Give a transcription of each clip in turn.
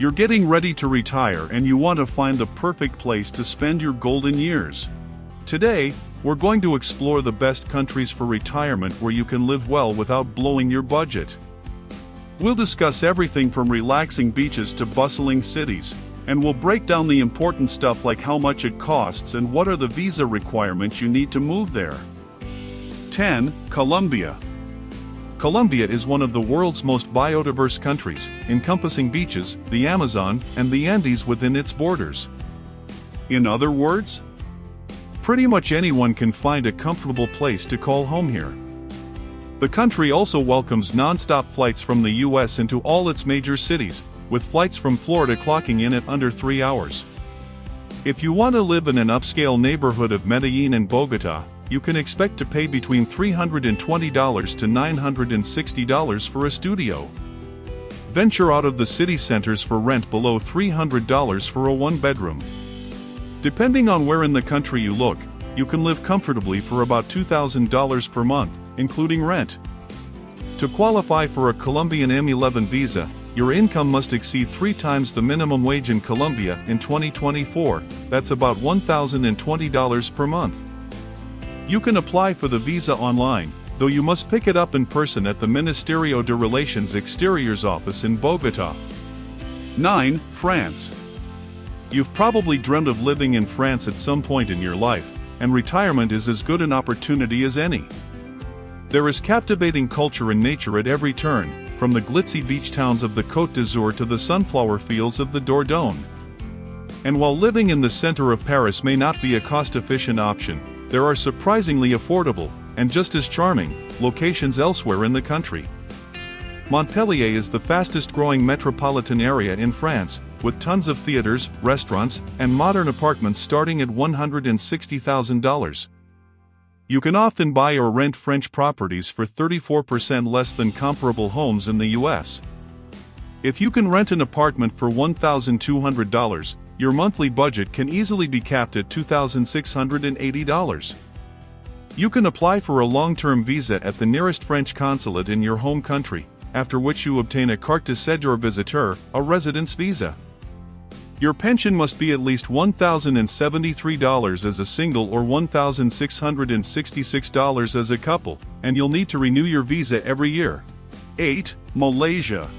You're getting ready to retire and you want to find the perfect place to spend your golden years. Today, we're going to explore the best countries for retirement where you can live well without blowing your budget. We'll discuss everything from relaxing beaches to bustling cities, and we'll break down the important stuff like how much it costs and what are the visa requirements you need to move there. 10. Colombia. Colombia is one of the world's most biodiverse countries, encompassing beaches, the Amazon, and the Andes within its borders. In other words, pretty much anyone can find a comfortable place to call home here. The country also welcomes non-stop flights from the US into all its major cities, with flights from Florida clocking in at under 3 hours. If you want to live in an upscale neighborhood of Medellin and Bogota, you can expect to pay between $320 to $960 for a studio. Venture out of the city centers for rent below $300 for a one-bedroom. Depending on where in the country you look, you can live comfortably for about $2,000 per month, including rent. To qualify for a Colombian M11 visa, your income must exceed 3 times the minimum wage in Colombia in 2024, that's about $1,020 per month. You can apply for the visa online, though you must pick it up in person at the Ministerio de Relaciones Exteriores office in Bogota. 9. France. You've probably dreamt of living in France at some point in your life, and retirement is as good an opportunity as any. There is captivating culture and nature at every turn, from the glitzy beach towns of the Côte d'Azur to the sunflower fields of the Dordogne. And while living in the center of Paris may not be a cost-efficient option, there are surprisingly affordable, and just as charming, locations elsewhere in the country. Montpellier is the fastest-growing metropolitan area in France, with tons of theaters, restaurants, and modern apartments starting at $160,000. You can often buy or rent French properties for 34% less than comparable homes in the US. If you can rent an apartment for $1,200, your monthly budget can easily be capped at $2,680. You can apply for a long-term visa at the nearest French consulate in your home country, after which you obtain a carte de séjour visiteur, a residence visa. Your pension must be at least $1,073 as a single or $1,666 as a couple, and you'll need to renew your visa every year. 8. Malaysia.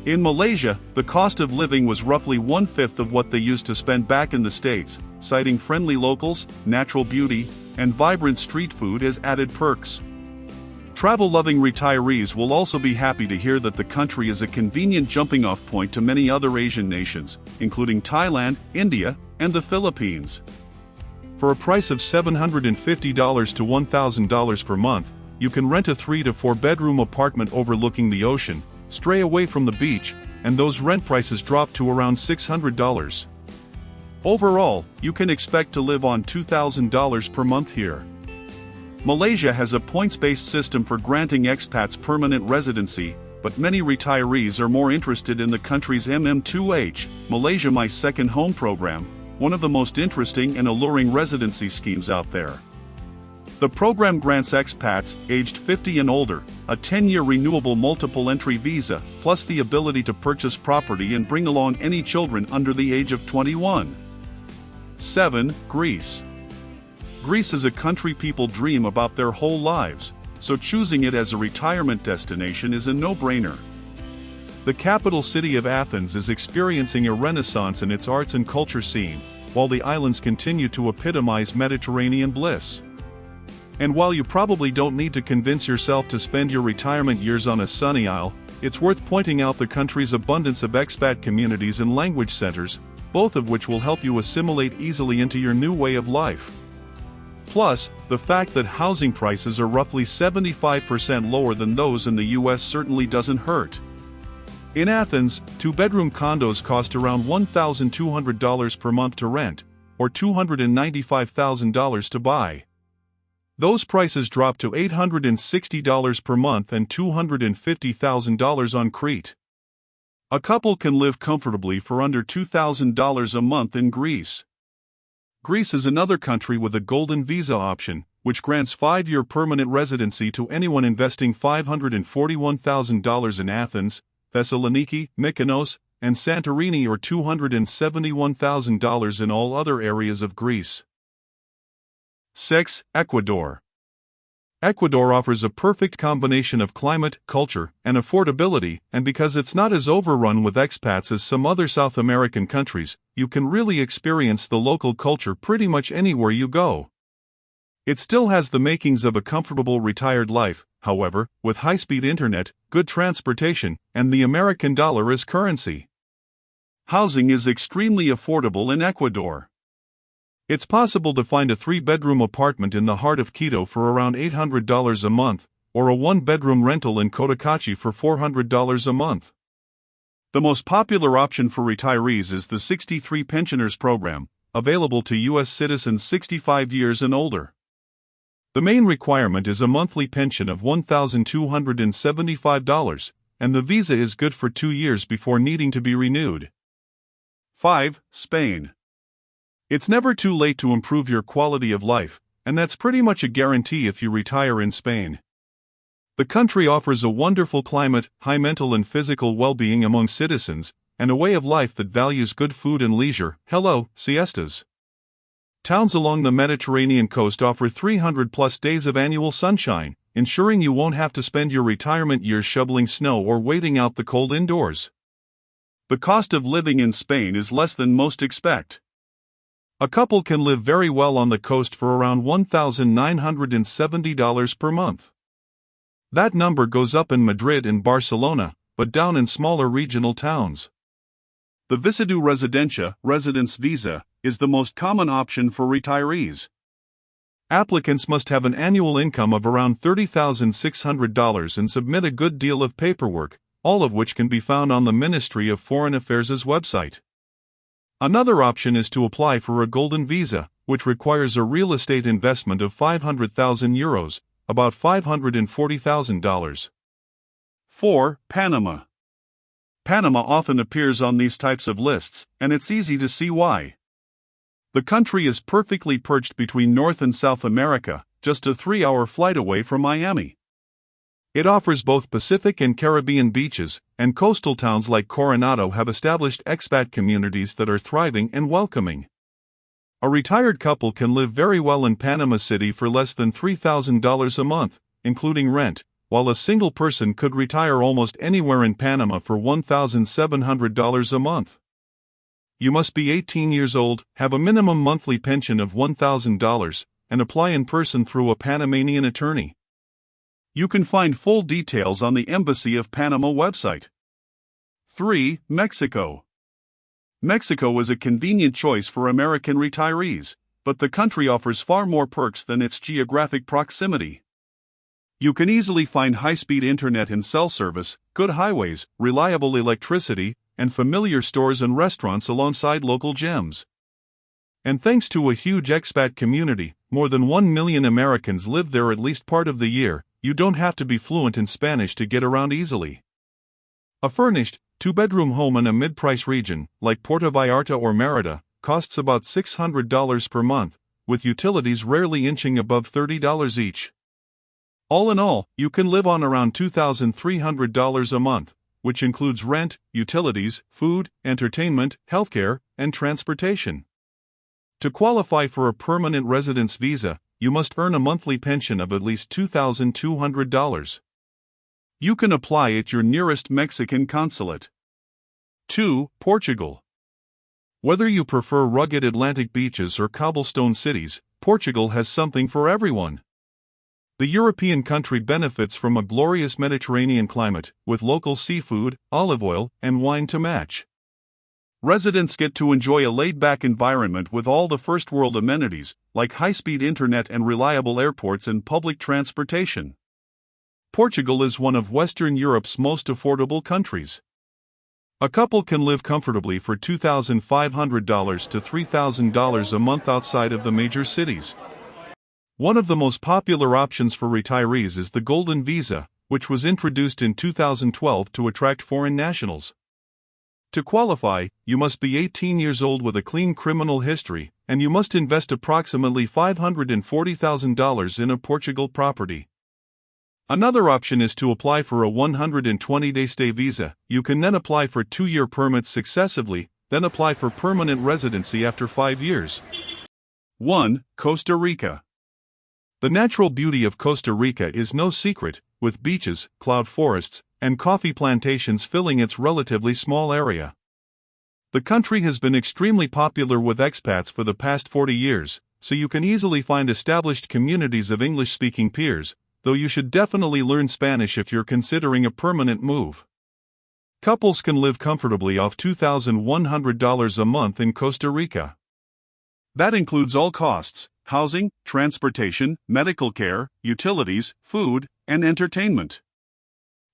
In Malaysia, the cost of living was roughly 1/5 of what they used to spend back in the States, citing friendly locals, natural beauty, and vibrant street food as added perks. Travel-loving retirees will also be happy to hear that the country is a convenient jumping-off point to many other Asian nations, including Thailand, India, and the Philippines. For a price of $750 to $1,000 per month, you can rent a 3 to 4 bedroom apartment overlooking the ocean, stray away from the beach, and those rent prices drop to around $600. Overall, you can expect to live on $2,000 per month here. Malaysia has a points-based system for granting expats permanent residency, but many retirees are more interested in the country's MM2H, Malaysia My Second Home program, one of the most interesting and alluring residency schemes out there. The program grants expats, aged 50 and older, a 10-year renewable multiple-entry visa, plus the ability to purchase property and bring along any children under the age of 21. 7. Greece. Greece is a country people dream about their whole lives, so choosing it as a retirement destination is a no-brainer. The capital city of Athens is experiencing a renaissance in its arts and culture scene, while the islands continue to epitomize Mediterranean bliss. And while you probably don't need to convince yourself to spend your retirement years on a sunny isle, it's worth pointing out the country's abundance of expat communities and language centers, both of which will help you assimilate easily into your new way of life. Plus, the fact that housing prices are roughly 75% lower than those in the US certainly doesn't hurt. In Athens, 2-bedroom condos cost around $1,200 per month to rent, or $295,000 to buy. Those prices drop to $860 per month and $250,000 on Crete. A couple can live comfortably for under $2,000 a month in Greece. Greece is another country with a golden visa option, which grants 5-year permanent residency to anyone investing $541,000 in Athens, Thessaloniki, Mykonos, and Santorini or $271,000 in all other areas of Greece. 6. Ecuador. Ecuador offers a perfect combination of climate, culture, and affordability, and because it's not as overrun with expats as some other South American countries, you can really experience the local culture pretty much anywhere you go. It still has the makings of a comfortable retired life, however, with high-speed internet, good transportation, and the American dollar as currency. Housing is extremely affordable in Ecuador. It's possible to find a 3-bedroom apartment in the heart of Quito for around $800 a month, or a 1-bedroom rental in Cotacachi for $400 a month. The most popular option for retirees is the 63 Pensioners Program, available to U.S. citizens 65 years and older. The main requirement is a monthly pension of $1,275, and the visa is good for 2 years before needing to be renewed. 5. Spain. It's never too late to improve your quality of life, and that's pretty much a guarantee if you retire in Spain. The country offers a wonderful climate, high mental and physical well-being among citizens, and a way of life that values good food and leisure. Hello, siestas. Towns along the Mediterranean coast offer 300-plus days of annual sunshine, ensuring you won't have to spend your retirement years shoveling snow or waiting out the cold indoors. The cost of living in Spain is less than most expect. A couple can live very well on the coast for around $1,970 per month. That number goes up in Madrid and Barcelona, but down in smaller regional towns. The Visaду Residencia residence visa is the most common option for retirees. Applicants must have an annual income of around $30,600 and submit a good deal of paperwork, all of which can be found on the Ministry of Foreign Affairs' website. Another option is to apply for a golden visa, which requires a real estate investment of €500,000, about $540,000. 4. Panama. Panama often appears on these types of lists, and it's easy to see why. The country is perfectly perched between North and South America, just a 3-hour flight away from Miami. It offers both Pacific and Caribbean beaches, and coastal towns like Coronado have established expat communities that are thriving and welcoming. A retired couple can live very well in Panama City for less than $3,000 a month, including rent, while a single person could retire almost anywhere in Panama for $1,700 a month. You must be 18 years old, have a minimum monthly pension of $1,000, and apply in person through a Panamanian attorney. You can find full details on the Embassy of Panama website. 3. Mexico. Mexico is a convenient choice for American retirees, but the country offers far more perks than its geographic proximity. You can easily find high-speed internet and cell service, good highways, reliable electricity, and familiar stores and restaurants alongside local gems. And thanks to a huge expat community, more than 1 million Americans live there at least part of the year. You don't have to be fluent in Spanish to get around easily. A furnished, 2-bedroom home in a mid-price region, like Puerto Vallarta or Mérida, costs about $600 per month, with utilities rarely inching above $30 each. All in all, you can live on around $2,300 a month, which includes rent, utilities, food, entertainment, healthcare, and transportation. To qualify for a permanent residence visa, you must earn a monthly pension of at least $2,200. You can apply at your nearest Mexican consulate. 2. Portugal. Whether you prefer rugged Atlantic beaches or cobblestone cities, Portugal has something for everyone. The European country benefits from a glorious Mediterranean climate, with local seafood, olive oil, and wine to match. Residents get to enjoy a laid-back environment with all the first-world amenities, like high-speed internet and reliable airports and public transportation. Portugal is one of Western Europe's most affordable countries. A couple can live comfortably for $2,500 to $3,000 a month outside of the major cities. One of the most popular options for retirees is the Golden Visa, which was introduced in 2012 to attract foreign nationals. To qualify, you must be 18 years old with a clean criminal history, and you must invest approximately $540,000 in a Portugal property. Another option is to apply for a 120-day stay visa. You can then apply for 2-year permits successively, then apply for permanent residency after 5 years. 1. Costa Rica. The natural beauty of Costa Rica is no secret, with beaches, cloud forests, and coffee plantations filling its relatively small area. The country has been extremely popular with expats for the past 40 years, so you can easily find established communities of English-speaking peers, though you should definitely learn Spanish if you're considering a permanent move. Couples can live comfortably off $2,100 a month in Costa Rica. That includes all costs: housing, transportation, medical care, utilities, food, and entertainment.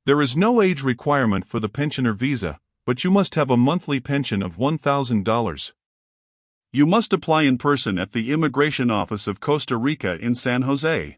There is no age requirement for the pensioner visa, but you must have a monthly pension of $1,000. You must apply in person at the Immigration Office of Costa Rica in San Jose.